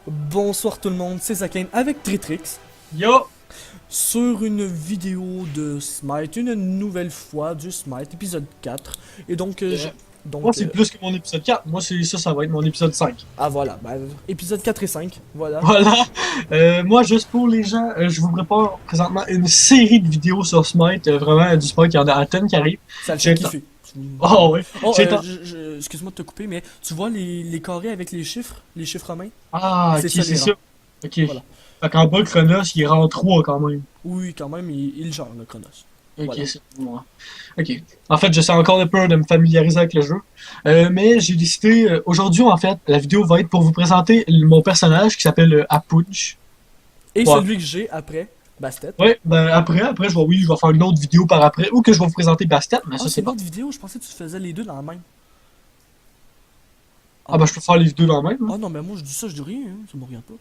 Bonsoir tout le monde, c'est Zakane avec Tritrix Yo! sur une vidéo de Smite, une nouvelle fois du Smite, épisode 4. Et donc, Yeah. Moi, c'est plus que mon épisode 4. Moi, c'est ça, ça va être mon épisode 5. ah voilà, épisode 4 et 5, voilà. Voilà. Moi, juste pour les gens, je vous prépare présentement une série de vidéos sur Smite. Vraiment, du Smite, il y en a à tonnes qui arrivent. Ça le fait J'ai kiffer. Oh, ouais. Oh, J'ai excuse-moi de te couper, mais tu vois les carrés avec les chiffres romains? Ah, C'est ok, ça c'est les rangs, ça. Ok. voilà. Fait qu'en bas, le Chronos, il rend 3 quand même. Oui, quand même, il gère le Chronos. Ok, Voilà. c'est pour moi. Ok. En fait, j'essaie encore un peu de me familiariser avec le jeu. Mais j'ai décidé, aujourd'hui, en fait, la vidéo va être pour vous présenter mon personnage qui s'appelle Apunch. Et Ouais. celui que j'ai après, Bastet. Ouais, ben après, oui, je vais faire une autre vidéo par après, ou que je vais vous présenter Bastet, mais Ah, ça, c'est c'est une pas. autre vidéo, je pensais que tu faisais les deux dans la même. Ah Ah, ben, bon? je peux faire les vidéos dans le même, hein. Ah non, mais moi je dis ça, je dis rien, hein, ça me regarde pas.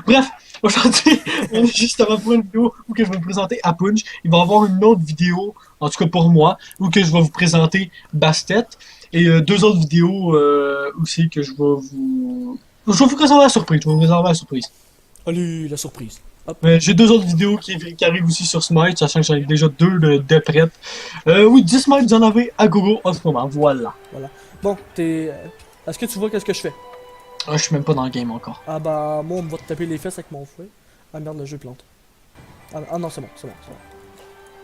Bref, aujourd'hui, on est justement pour une vidéo où que je vais vous présenter Apunch. Il va y avoir une autre vidéo, en tout cas pour moi, où que je vais vous présenter Bastet. Et deux autres vidéos aussi que je vais vous. Je vais vous réserver la surprise, je vais vous réserver la surprise. Allez, la surprise. Hop. J'ai deux autres vidéos qui arrivent aussi sur Smite, sachant que j'en ai déjà deux de prêtes. Oui, 10 Smite, vous en avez à gogo en ce moment, voilà. Voilà. Bon, est-ce que tu vois qu'est-ce que je fais? Ah, je suis même pas dans le game encore. Ah bah, moi, on va te taper les fesses avec mon fouet. Ah merde, le jeu plante. Ah non, c'est bon, c'est bon, c'est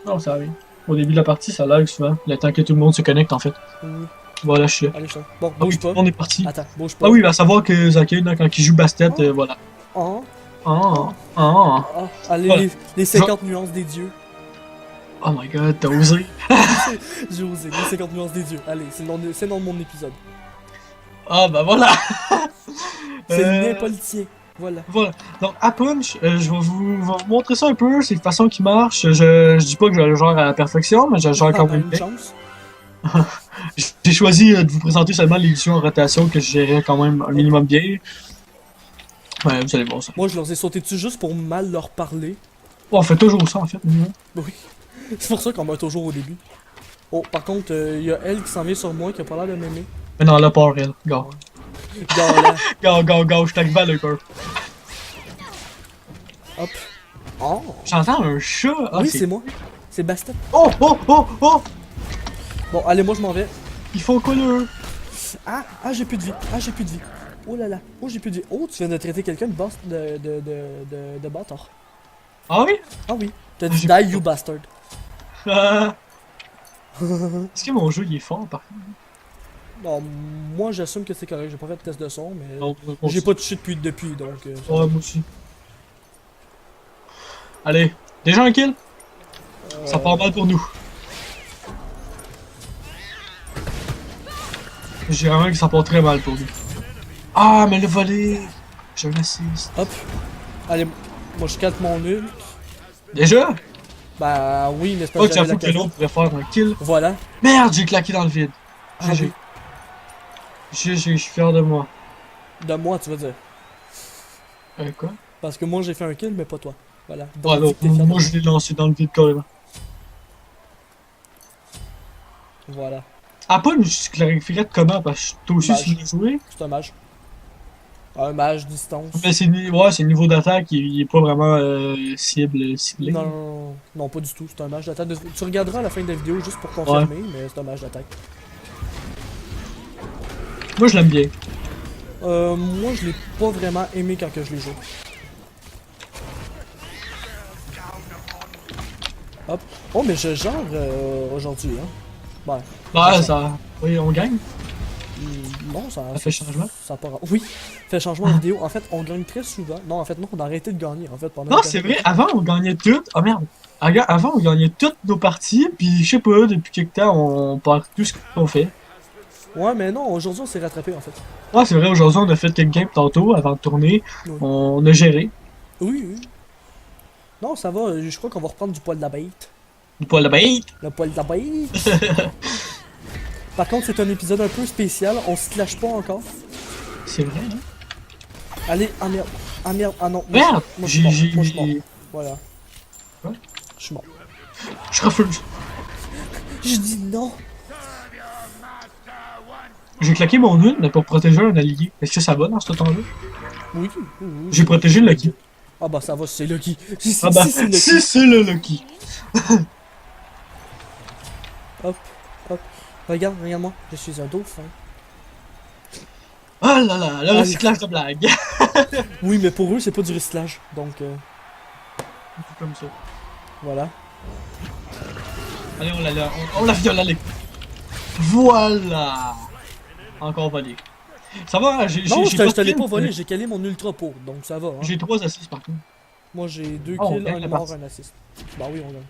bon. Non, ça arrive. Au début de la partie, ça lag souvent. Le temps que tout le monde se connecte, en fait. Oui, Voilà, je suis là. allez, je t'en- Bon, Ah oui, bouge tout le pas. monde est parti. Attends, bouge pas. Ah oui, à savoir que Zakane, là, quand il joue Bastet, Oh. voilà. Oh, Ah, ah. ah, allez, Voilà. les 50 nuances des dieux. Oh my god, t'as osé. J'ai osé, les 50 nuances des dieux. Allez, c'est dans mon épisode. Ah, bah voilà. C'est Euh, n'importe le tien. Voilà. Voilà. Donc, à Punch, je vais vous montrer ça un peu. C'est une façon qui marche. Je dis pas que je le gère à la perfection, mais je le gère Ah quand bah, même une bien. chance. J'ai choisi de vous présenter seulement l'édition en rotation que je gérais quand même un minimum bien. Ouais, vous allez voir ça. Moi, je leur ai sauté dessus juste pour mal leur parler. Oh, on fait toujours ça, en fait. Oui. C'est pour ça qu'on meurt toujours au début. Oh, par contre, il y a elle qui s'en vient sur moi qui a pas l'air de m'aimer. Mais non, là, pas elle. Go. Dans la... Go, je t'active le cœur. Hop. Oh. J'entends un chat. Ah, Oui, c'est moi. C'est Bastet. Oh, oh, oh, oh! Bon, allez, moi je m'en vais. Il faut quoi, là? Ah, j'ai plus de vie. Ah, j'ai plus de vie. Oh là là. Oh, j'ai plus de vie. Oh, tu viens de traiter quelqu'un de de bâtard. Ah oui? Ah oui. T'as dit J'ai- die, you bastard. Ah. Est-ce que mon jeu, il est fort, par contre? Non, moi j'assume que c'est correct. J'ai pas fait de test de son, mais Non, moi j'ai aussi. pas touché depuis, donc. Ouais, moi aussi. Allez, déjà un kill? Ça part mal pour nous. Je dirais même que ça part très mal pour nous. Ah, mais le volet! J'ai un assist. Hop. Allez, moi je calque mon nul. Déjà? Bah oui, mais c'est pas Oh, que j'avais j'avoue que l'occasion. l'autre pourrait faire un kill. Voilà. Merde, j'ai claqué dans le vide. Ah GG. oui. GG, je suis fier de moi. De moi, tu veux dire. Quoi? Parce que moi j'ai fait un kill, mais pas toi. Voilà. Donc, Voilà, dis que t'es fier de moi je l'ai lancé dans le vide carrément. Voilà. Ah, pas une clarifierais de comment, parce que toi aussi Mage. tu l'as joué. C'est un mage. Un mage distance. Mais ouais, c'est le niveau d'attaque, il est pas vraiment ciblé. Non, non, non, non, pas du tout. C'est un match d'attaque. Tu regarderas à la fin de la vidéo juste pour confirmer, mais c'est un match d'attaque. Moi je l'aime bien. Moi, je l'ai pas vraiment aimé quand que je l'ai joué. Hop. Oh, mais je genre aujourd'hui, hein. Ouais. Ouais, Ça ça. Oui, on gagne. Non, ça. Ça fait changement. Ça a pas. Oui, fait changement de vidéo. En fait, on gagne très souvent. Non, en fait, non, on a arrêté de gagner. En fait, pendant. Non, c'est vrai, avant on gagnait toutes. Oh merde. Avant on gagnait toutes nos parties, puis je sais pas, depuis quelque temps on perd tout ce qu'on fait. Ouais, mais non, aujourd'hui, on s'est rattrapé, en fait. Ouais, c'est vrai, aujourd'hui on a fait quelques games tantôt avant de tourner. Oui. On a géré. Oui, oui. Non, ça va. Je crois qu'on va reprendre du poil de la bête. Du poil de bête. Le poil de la bête. Par contre, c'est un épisode un peu spécial. On se clash pas encore. C'est vrai, hein? Allez, ah merde. Ah merde, ah non. Merde! Moi, je suis mort. Moi, je suis mort. J'ai. Voilà. Quoi? Je suis mort. Je refuse. Je dis non. J'ai claqué mon une pour protéger un allié. Est-ce que ça va dans ce temps-là? Oui, oui, oui. J'ai protégé le Lucky. Ah bah ça va, c'est Lucky. Si, Ah bah, si c'est Lucky. si c'est le Lucky. Hop, hop. Regarde, regarde-moi, je suis un dauphin. Oh là là, le Allez. recyclage de blagues. Oui, mais pour eux, c'est pas du recyclage. Donc, Comme ça. voilà. Allez, on la viole, allez. Voilà. Encore volé. Ça va, Non, je te l'ai de pas volé, j'ai calé mon ultra pot, donc ça va. Hein. J'ai 3 assises par contre. Moi, j'ai 2 Oh, on kills, gagne un la mort, partie. un assist. Bah oui, on gagne.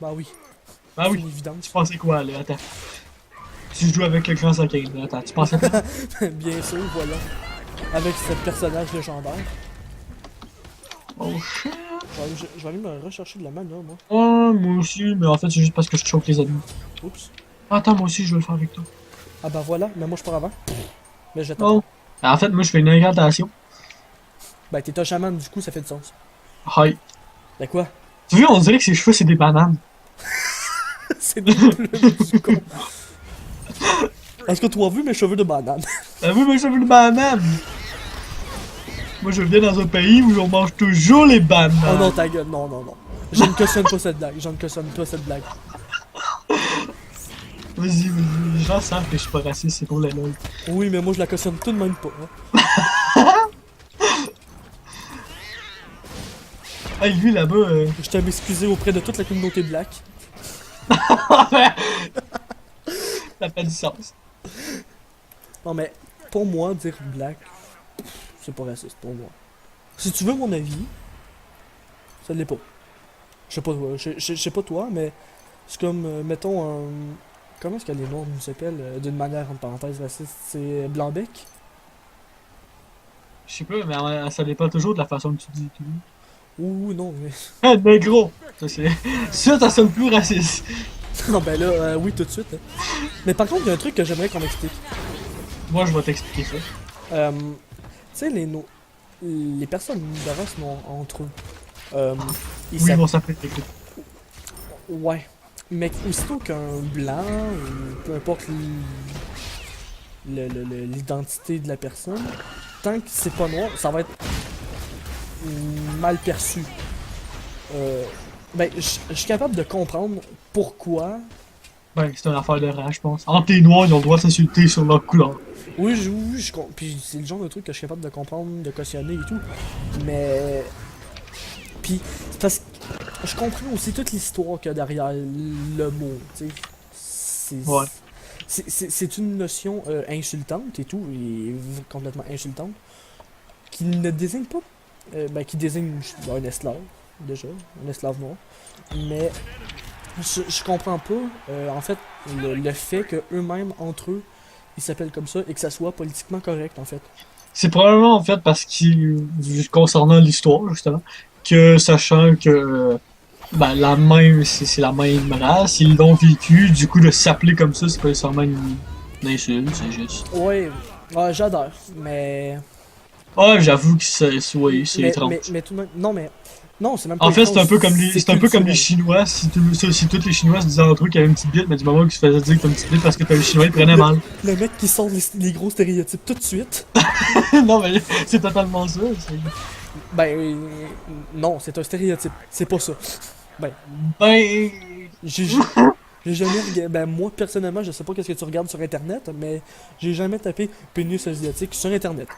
Bah oui, Bah c'est oui, une tu évidence. pensais quoi là? Attends. Tu joues avec le grand Sakane, là. Attends, tu pensais quoi? Bien sûr, voilà. Avec ce personnage légendaire. Oh shit. Je vais aller me rechercher de la mana, moi. Oh, moi aussi, mais en fait, c'est juste parce que je choque les ennemis. Oups. Attends, moi aussi, je vais le faire avec toi. Ah bah voilà, mais moi je pars avant. Mais je t'attends. Oh. En fait, moi, je fais une incantation. Bah t'es un chaman, du coup ça fait du sens. Hi. Bah quoi? Tu vois, on dirait que ses cheveux, c'est des bananes. C'est des plumes du con. Est-ce que tu as vu mes cheveux de banane? T'as vu mes cheveux de banane? Moi, je viens dans un pays où on mange toujours les bananes. Oh non, ta gueule, non, non, non. Je ne cautionne pas cette blague, je ne cautionne pas cette blague. Vas-y, vas-y. Les gens savent que je suis pas raciste, c'est pour la lol. Oui, mais moi je la cautionne tout de même pas. Hein. Hey, lui, là-bas, Je tiens à m'excuser auprès de toute la communauté black. ça n'a pas du sens. Non mais, pour moi, dire black, c'est pas raciste pour moi. Si tu veux mon avis, ça l'est pas. Je sais pas, je sais pas toi, mais c'est comme, mettons, un... Comment est-ce que les Noirs nous appellent, d'une manière, entre parenthèses, raciste? C'est Blanc-bec? Je sais pas, mais ça dépend toujours de la façon que tu dis tout. Ouh, non, mais... Ah, négro! Ça, c'est... Ça sonne plus raciste. non, ben là, oui, tout de suite. Hein. Mais par contre, il y a un truc que j'aimerais qu'on m'explique. Moi, je vais t'expliquer ça. Tu sais, les personnes de race noire, entre eux, ils Oui, s'appellent... bon, ça peut être écrit. Ouais. Mais aussitôt qu'un blanc, ou peu importe l'identité de la personne, tant que c'est pas noir, ça va être mal perçu. Ben, je suis capable de comprendre pourquoi. Ben, c'est une affaire de rage, je pense. Entre les noirs, ils ont le droit de s'insulter sur leur couleur. Oui, puis c'est le genre de truc que je suis capable de comprendre, de cautionner et tout. Mais. Puis, c'est parce que je comprends aussi toute l'histoire qu'il y a derrière le mot, tu sais. Ouais. C'est une notion insultante et tout, et complètement insultante, qui ne désigne pas. Ben, qui désigne un esclave, déjà, un esclave noir. Mais je comprends pas, en fait, le fait qu'eux-mêmes, entre eux, ils s'appellent comme ça et que ça soit politiquement correct, en fait. C'est probablement, en fait, parce qu'ils... Concernant l'histoire, justement, que sachant que... Ben, la même, c'est la même race, ils l'ont vécu, du coup, de s'appeler comme ça, c'est pas nécessairement une insulte, c'est juste... Ouais, j'adore, mais... Ah, j'avoue que c'est étrange. Mais tout de même... Non, mais... Non, c'est même pas En fait, c'est un étrange, peu comme les, c'est un peu comme les culturel. Chinois. Si tous les Chinois se disaient entre eux qu'il y avait une petite bite, mais du moment où ils se faisaient dire que t'as une petite bite parce que t'as les Chinois, ils prenaient mal. Le mec qui sort les gros stéréotypes tout de suite. Non, mais c'est totalement ça. Ben, non, c'est un stéréotype. C'est pas ça. Ben, Ben, j'ai j'ai jamais regardé. Ben, moi, personnellement, je sais pas qu'est-ce que tu regardes sur internet, mais j'ai jamais tapé pénis asiatique sur internet.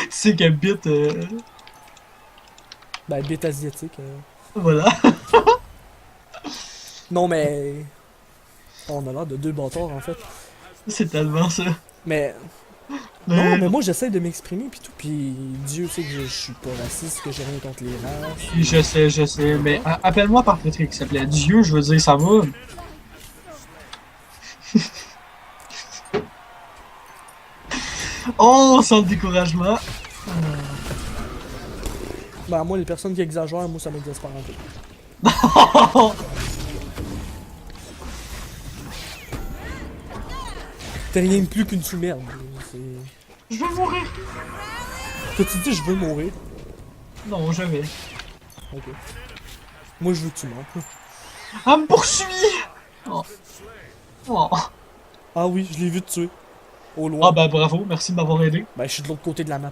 c'est qu'elle bite, Ben, bête asiatique. voilà. Non, mais. On a l'air de deux bâtards, en fait. C'est tellement ça. Mais. Non, mais moi, j'essaie de m'exprimer, pis tout, pis Dieu sait que je suis pas raciste, que j'ai rien contre les races. Je sais, mais appelle-moi par Patrick, qui s'appelait Dieu, je veux dire, ça va. Oh, on sent le découragement. Ben, moi, les personnes qui exagèrent, moi, ça m'exaspère un peu. T'es rien de plus qu'une sous-merde. Je vais mourir. Quand tu dis je veux mourir, Non, je vais. ok. Moi, je veux que tu meurs. Elle me poursuit. Oh. Oh. Ah oui, je l'ai vu te tuer. Au loin. Ah ben bravo, merci de m'avoir aidé. Ben, je suis de l'autre côté de la map.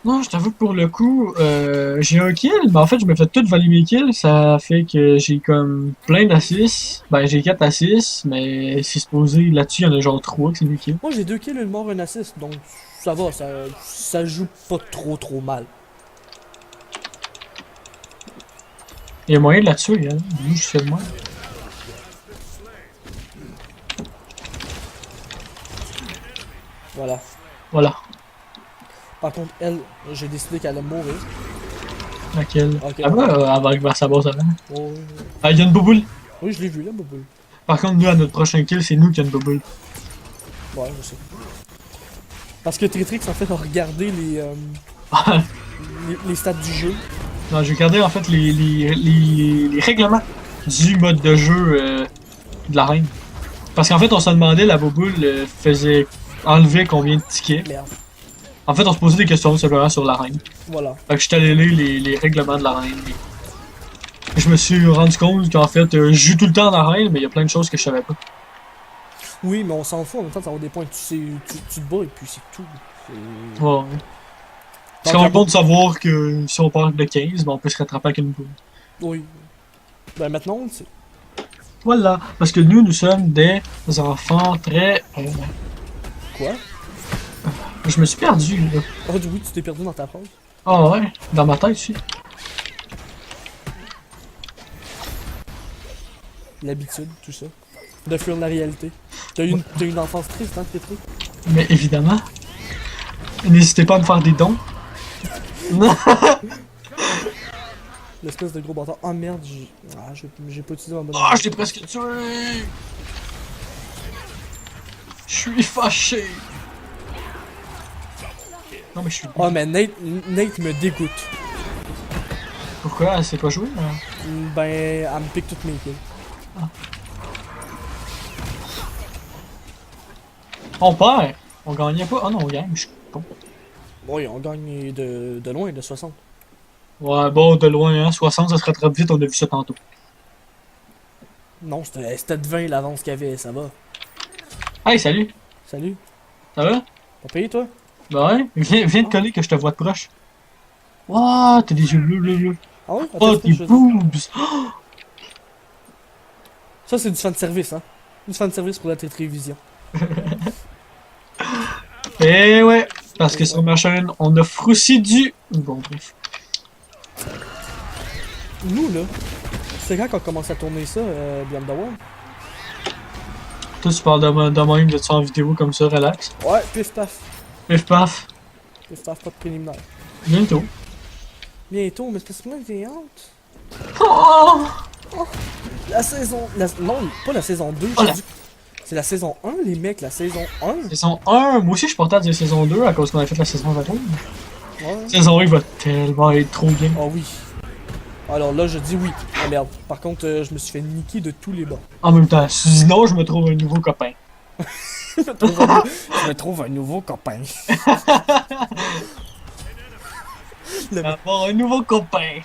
Non, je t'avoue que pour le coup, j'ai un kill, mais en fait, je me fais tout voler mes kills. Ça fait que j'ai comme plein d'assists. Ben, j'ai 4 assists, mais c'est supposé, là-dessus, il y en a genre 3 que c'est mes kills. Moi, j'ai 2 kills, une mort, un assist, donc ça va, ça joue pas trop mal. Il y a moyen de la tuer, hein. Lui, je sais de moi. Voilà. Voilà. Par contre, elle, j'ai décidé qu'elle allait mourir. Laquelle? Ok. Ah bah, elle va vers sa base avant. Oh, Ah, il y a une bouboule. oui, je l'ai vu, là, Bobo. Par contre, nous, à notre prochain kill, c'est nous qui a une bouboule. Ouais, je sais. Parce que Tritrix, en fait, a regardé les stats du jeu. Non, j'ai regardé en fait les règlements du mode de jeu de la reine. Parce qu'en fait, on se demandait, la bouboule faisait enlever combien de tickets. Merde. En fait, on se posait des questions simplement sur la reine. Voilà. Fait que j'étais allé lire les règlements de la reine. Et je me suis rendu compte qu'en fait, je joue tout le temps dans la reine, mais il y a plein de choses que je savais pas. Oui, mais on s'en fout, en même temps, ça va des points. Tu te bats et puis c'est tout. C'est- Ouais. C'est Donc, quand la même bon de savoir que si on part de 15, ben, on peut se rattraper avec une boule. Oui. Ben maintenant, on le sait. Voilà, parce que nous sommes des enfants très... Quoi? Je me suis perdu, là. Oh oui, tu t'es perdu dans ta phrase. Ah ouais, dans ma tête aussi. L'habitude, tout ça. De fuir la réalité. T'as une enfance triste, hein, Tritrix? Mais évidemment. N'hésitez pas à me faire des dons. L'espèce de gros bâtard. Oh merde, j'ai pas utilisé ma bonne Ah, je l'ai presque tué! Je suis fâché! Non, mais je suis... Oh, mais Nate me dégoûte. Pourquoi? Elle sait pas jouer? Hein? Ben, elle me pique toutes mes kills. On perd! On gagnait pas? Ah non, on gagne, je suis con. Oui, on gagne de loin, de 60. Ouais, bon, de loin, hein. 60, ça se rattrape vite, on a vu ça tantôt. Non, c'était de 20 l'avance qu'il y avait, ça va. Hey, salut! Salut. Ça va? T'as payé, toi? Ben ouais, viens te coller que je te vois de proche. Wow, t'as des yeux bleus. Ah oui? Oh, Attends, tes je- boobs! Ça, c'est du fan service, hein. Du fan service pour la télévision. Eh ouais, parce que sur ma chaîne, on offre aussi du... Bon, bref. Nous, là, c'est quand qu'on commence à tourner ça, Beyond the Wall? Toi, tu parles de même, de ça en vidéo comme ça, relax. Ouais, pif paf. Pif paf, Pif paf, pas de préliminaire. bientôt. Bientôt, mais c'est parce que moi, j'ai hâte. Oh! La saison... Non, pas la saison 2, Oh, j'ai la- dit... C'est la saison 1, les mecs, la saison 1. Saison 1, moi aussi je suis porté à dire saison 2 à cause qu'on a fait la saison 21. Ouais. Saison 1 il va tellement être trop bien. Ah oui. Alors là, je dis oui. Ah merde. Par contre, je me suis fait niquer de tous les bords. En même temps, sinon je me trouve un nouveau copain. Je me trouve un nouveau copain. Avoir un nouveau copain.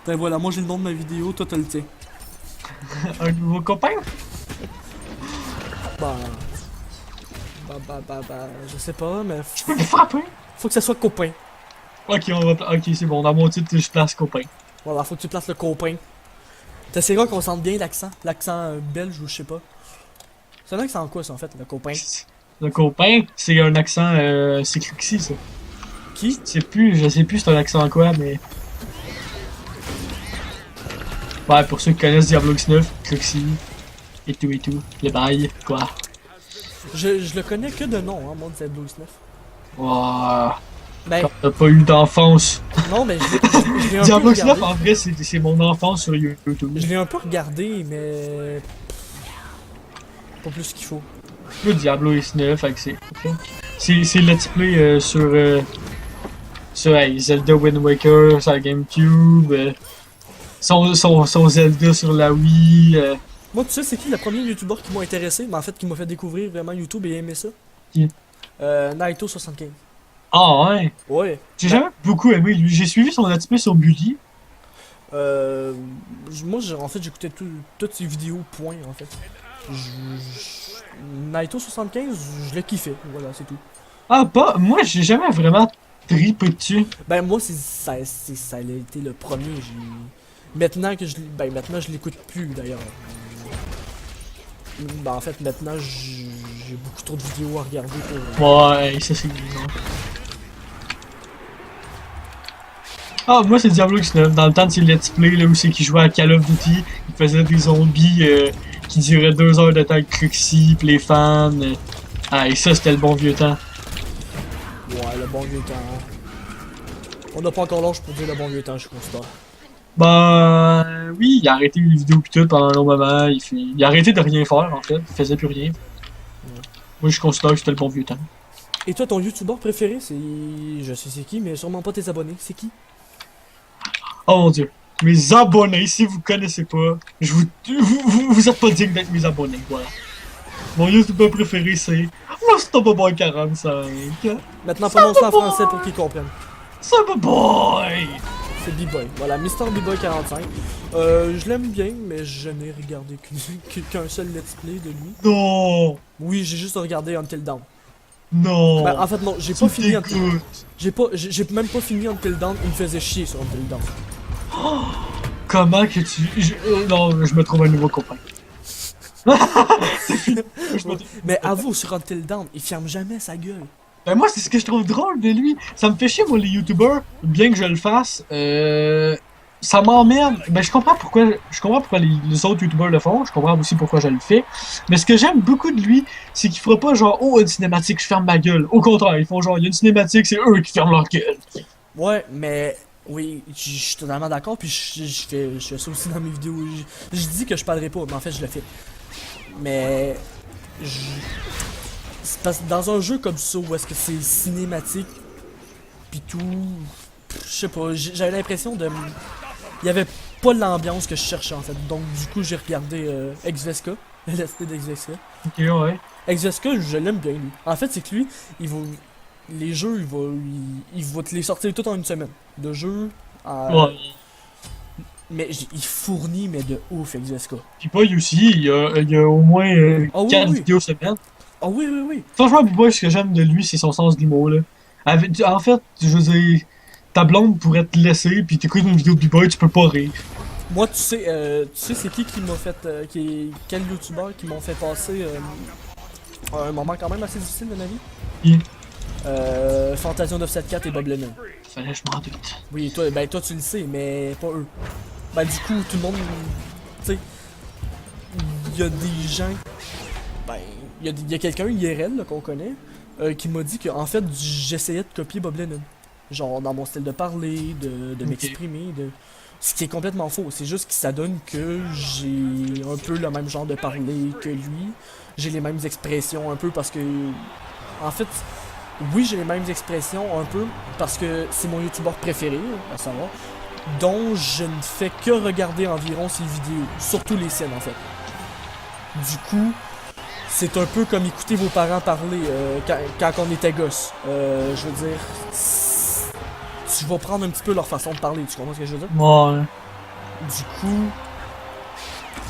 Ben voilà, moi j'ai le nom de ma vidéo, toi t'as le tien. Un nouveau copain? Bah... Je sais pas, mais Je peux le frapper? faut que ça soit copain. Ok, ok, c'est bon, dans mon titre je place copain. Voilà, faut que tu places le copain. T'essaieras qu'on sente bien l'accent. L'accent belge ou je sais pas. C'est un accent quoi ça en fait, le copain? Le copain, c'est un accent, c'est Crixie ça. Qui? Je sais plus c'est un accent quoi, mais... Ouais, pour ceux qui connaissent Diablo X9, Crixie, et tout, les bails, quoi. Je le connais que de nom, hein, moi, de Blue 9. Wow. Ben, Quand t'as pas eu d'enfance. non, mais je l'ai un peu Diablo X9, regardé. en vrai, c'est mon enfance sur YouTube. Je l'ai un peu regardé, mais... Pas plus qu'il faut. Le Diablo X9, fait que c'est let's play sur hey, Zelda Wind Waker, sur la GameCube, son Zelda sur la Wii. Moi, tu sais, c'est qui le premier YouTuber qui m'a intéressé, mais en fait, qui m'a fait découvrir vraiment YouTube et aimer ça? Qui? Naito75. Ah ouais! Ouais. J'ai jamais beaucoup aimé lui. J'ai suivi son let's play sur Bully. Euh, Moi, en fait, j'écoutais toutes ses vidéos, point, en fait. Naito 75, je le kiffais, voilà, c'est tout. Ah, pas. Moi, j'ai jamais vraiment tripé dessus. Ben, moi, ça a été le premier. Maintenant que maintenant, je l'écoute plus, d'ailleurs. Ben, en fait, maintenant, j'ai beaucoup trop de vidéos à regarder pour. Ouais, ça c'est bizarre. Ah, moi c'est Diablo X9. Dans le temps de ses let's play, là où c'est qu'il jouait à Call of Duty, il faisait des zombies qui duraient 2 heures de temps avec Cruxy, pis les fans. Ah, et ça c'était le bon vieux temps. Ouais, le bon vieux temps. Hein. On n'a pas encore l'âge pour dire le bon vieux temps, je considère. Bah oui, il a arrêté les vidéos pis tout pendant un long moment. Il a arrêté de rien faire en fait. Il faisait plus rien. Moi je considère que c'était le bon vieux temps. Et toi, ton youtubeur préféré, c'est. Je sais c'est qui, mais sûrement pas tes abonnés. C'est qui? Oh mon dieu. Mes abonnés, si vous connaissez pas, vous êtes pas digne d'être mes abonnés, voilà. Mon youtubeur préféré c'est Masterboy 45. Maintenant, prononce-le en français pour qu'ils comprennent. Cyberboy! C'est B-Boy. Voilà, Mister B-Boy 45. Je l'aime bien, mais je n'ai regardé qu'un seul let's play de lui. Non! Oui, j'ai juste regardé Until Dawn. Non! Ben, en fait, non, j'ai Tu pas fini Until t'écoutes. J'ai même pas fini Until Dawn, il me faisait chier sur Until Dawn. Comment que tu... non, je me trouve un nouveau copain. C'est fini. Mais avoue, sur Until Dawn, il ferme jamais sa gueule. Ben moi, c'est ce que je trouve drôle de lui. Ça me fait chier, moi, les youtubeurs, bien que je le fasse, ça m'emmène. Ben, je comprends pourquoi les autres youtubeurs le font, je comprends aussi pourquoi je le fais. Mais ce que j'aime beaucoup de lui, c'est qu'il fera pas genre, oh, une cinématique, je ferme ma gueule. Au contraire, ils font genre, il y a une cinématique, c'est eux qui ferment leur gueule. Ouais, mais oui, je suis totalement d'accord, puis je fais ça aussi dans mes vidéos. Je dis que je parlerai pas, mais en fait, je le fais. Mais. je- C'est parce que dans un jeu comme ça, où est-ce que c'est cinématique, puis tout. Je sais pas, j'avais l'impression de. Il y avait pas l'ambiance que je cherchais en fait. Donc, du coup, j'ai regardé Exvesca, l'SP d'Exvesca. Ok, ouais. Exvesca, je l'aime bien lui. En fait, c'est que lui, il va. Les jeux, il va te les sortir tout en une semaine. De jeux. Ouais. Mais il fournit, mais de ouf, Exvesca. Puis Boy aussi, il y a au moins Ah oui, 4 oui. vidéos semaine. Ah oui, oui, oui. Franchement, Boy, ce que j'aime de lui, c'est son sens de l'humour, là. En fait, je veux dire, ta blonde pourrait te laisser, puis t'écoutes une vidéo de B-Boy, tu peux pas rire. Moi, tu sais c'est qui m'a fait. Quel youtubeur qui m'ont fait passer un moment quand même assez difficile de ma vie? Qui? Fantasion 974 et Bob Lennon. Fallait que je m'en doute. Oui, toi tu le sais, mais pas eux. Ben du coup, tout le monde, tu sais, il y a des gens, ben, il y a quelqu'un IRL là, qu'on connaît, qui m'a dit que en fait j'essayais de copier Bob Lennon, genre dans mon style de parler, de Ok. m'exprimer, de, ce qui est complètement faux. C'est juste que ça donne que j'ai un peu le même genre de parler que lui, j'ai les mêmes expressions un peu parce que, en fait, oui j'ai les mêmes expressions un peu parce que c'est mon youtubeur préféré, à savoir dont je ne fais que regarder environ ses vidéos, surtout les siennes en fait. Du coup, c'est un peu comme écouter vos parents parler quand on était gosse. Je veux dire, tu vas prendre un petit peu leur façon de parler, tu comprends ce que je veux dire? Ouais. Du coup,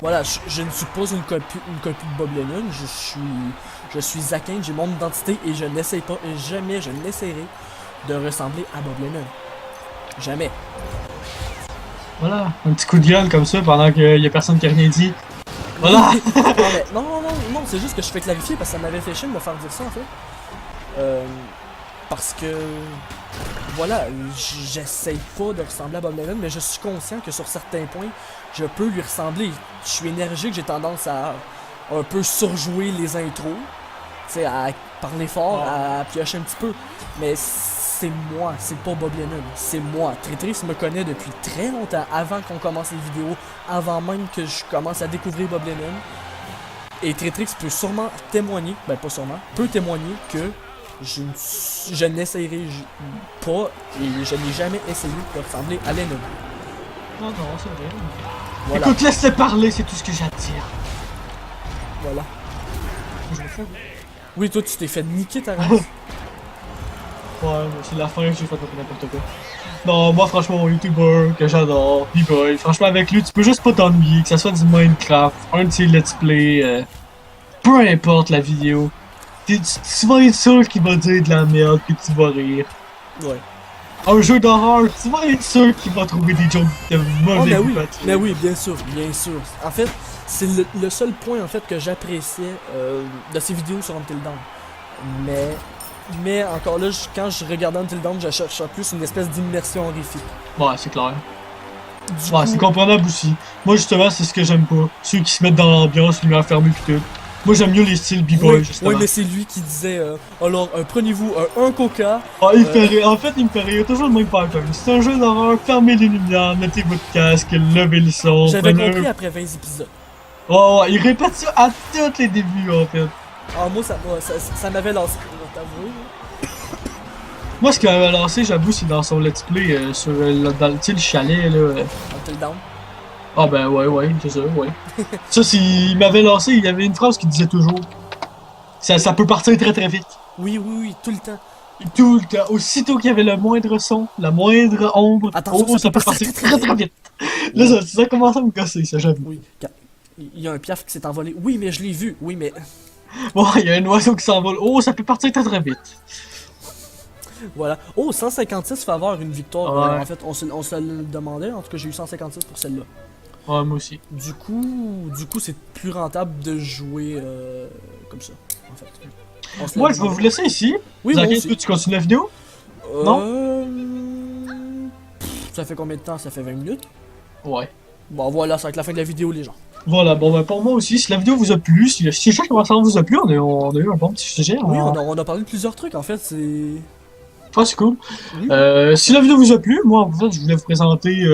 voilà, je ne suis pas une copie de Bob Lennon, je suis Zakin, j'ai mon identité et je n'essaye pas, et jamais je n'essaierai de ressembler à Bob Lennon. Jamais. Voilà, un petit coup de gueule comme ça pendant qu'il y a personne qui a rien dit. Voilà! Non, c'est juste que je fais clarifier parce que ça m'avait fait chier de me faire dire ça en fait. Parce que, voilà, j'essaye pas de ressembler à Bob Lennon, mais je suis conscient que sur certains points, je peux lui ressembler. Je suis énergique, j'ai tendance à un peu surjouer les intros, tu sais, à parler fort, à piocher un petit peu. Mais c'est moi, c'est pas Bob Lennon, c'est moi. Tritrix me connaît depuis très longtemps, avant qu'on commence les vidéos, avant même que je commence à découvrir Bob Lennon. Et Tritrix peut sûrement témoigner, ben pas sûrement, peut témoigner que je n'essayerai pas et je n'ai jamais essayé de ressembler à Lennon. Non, non, c'est vrai. Voilà, Écoute, laisse-le parler, c'est tout ce que j'ai à te dire. voilà. Je me fais. Oui, toi tu t'es fait niquer ta race. Ouais, mais c'est la fin, j'ai fait n'importe quoi. Non, moi, franchement, mon YouTuber que j'adore, B-Boy, franchement, avec lui, tu peux juste pas t'ennuyer, que ça soit du Minecraft, un de ses let's play, peu importe la vidéo. Tu vas être sûr qu'il va dire de la merde, que tu vas rire. Ouais. Un jeu d'horreur, tu vas être sûr qu'il va trouver des jokes de Oh, mauvais mais oui, goût là-dessus. mais oui, bien sûr, bien sûr. En fait, c'est le seul point en fait que j'appréciais de ces vidéos sur Until Dawn. Mais encore là, quand je regardais Until Dawn, je cherchais plus une espèce d'immersion horrifique. Ouais, c'est clair. Du Ouais, coup, c'est comprenable aussi. Moi, justement, c'est ce que j'aime pas. Ceux qui se mettent dans l'ambiance, lumière fermée pis tout. Moi, j'aime mieux les styles B-Boy, oui, justement. oui, mais c'est lui qui disait alors prenez-vous un coca. Ah, il fait rire. En fait, il me fait rire. Il y a toujours le même pattern. C'est un jeu d'horreur, fermez les lumières, mettez votre casque, levez le son. J'avais prenez compris un- après 20 épisodes. Oh, il répète ça à tous les débuts, en fait. Ah, moi, ça m'avait lancé, je vais t'avouer. Moi, ce qu'il m'avait lancé, j'avoue, c'est dans son let's play sur dans tu sais, le chalet, là. Until Dawn. Ah, ben, ouais, c'est ça, ouais. Ça, il m'avait lancé, il y avait une phrase qui disait toujours ça peut partir très très vite. Oui, oui, oui, tout le temps. Tout le temps. Aussitôt qu'il y avait le moindre son, la moindre ombre, Attention, oh, ça peut partir partir très très vite. Là, ça commence à me casser, ça, j'avoue. Oui, il y a un piaf qui s'est envolé. Oui, mais je l'ai vu. Oui, mais. Bon, il y a un oiseau qui s'envole. Oh, ça peut partir très très vite. Voilà. Oh, 156 faveurs, une victoire. Ouais. En fait, on se le demandait. En tout cas, j'ai eu 156 pour celle-là. Ouais, moi aussi. Du coup, c'est plus rentable de jouer comme ça. En fait. On se le Moi, je vais demandait. vous laisser ici. Oui, moi Zach, aussi. tu continues la vidéo? Non? Ça fait combien de temps? Ça fait 20 minutes? Ouais. Bon, voilà, ça va être la fin de la vidéo, les gens. Voilà, bon, ben pour moi aussi, si la vidéo vous a plu, si le sujet commençant vous a plu, on a eu un bon petit sujet. Oui, on a parlé de plusieurs trucs, en fait, c'est... Ah, c'est cool. Oui. Si la vidéo vous a plu, moi, en fait, je voulais vous présenter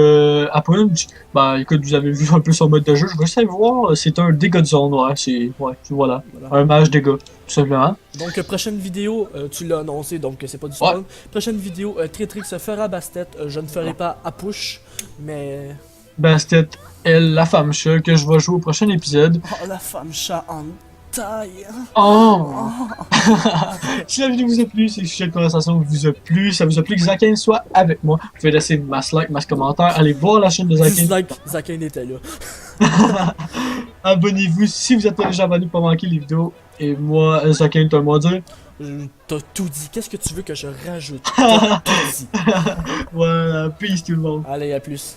Punch. Bah, écoute, vous avez vu un peu son mode de jeu. Je veux savoir, c'est un dégât de zone, ouais, voilà. Voilà. Un mage dégâts, tout simplement. Donc, prochaine vidéo, tu l'as annoncé, donc c'est pas du Ouais. spoil. Prochaine vidéo, Tritrix se fera Bastet. Je ne ferai pas à push, mais... Bastet, elle, la femme chat, que je vais jouer au prochain épisode. Oh, la femme chat en taille. Oh! Si la vidéo vous a plu, si le sujet de conversation vous a plu, ça vous a plu que Zakin soit avec moi, vous pouvez laisser masse like, masse commentaire, allez voir la chaîne de Zakin. Dislike, Zakin était là. Abonnez-vous si vous êtes déjà abonné pour pas manquer les vidéos. Et moi, Zakin, t'as un mot à dire? T'as tout dit. Qu'est-ce que tu veux que je rajoute? T'as tout dit. Voilà, peace tout le monde. Allez, à plus.